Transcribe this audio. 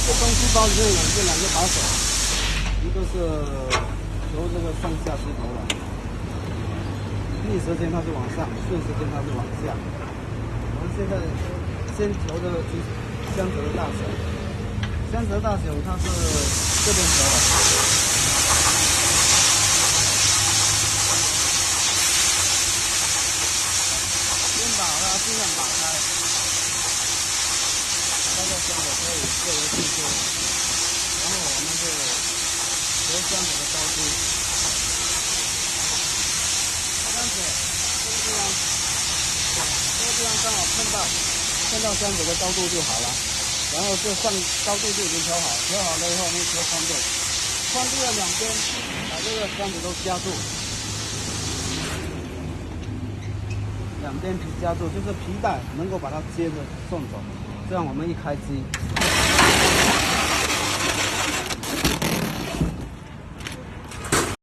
这东西包里面有两个把手，一个是由这个上下接头的，逆时针它是往上，顺时针它是往下。我们现在先调的箱子的大小，箱子的大小它是这边调的。先把它尽量打开。 这个箱子可以自由进出，然后我们就调箱子的高度。这样子，这个地方刚好碰到箱子的高度就好了。然后这上高度就已经调好，调好了以后我们调宽度，宽度的两边把这个箱子都夹住，两边皮夹住，就是皮带能够把它接着送走。 这样我们一开机。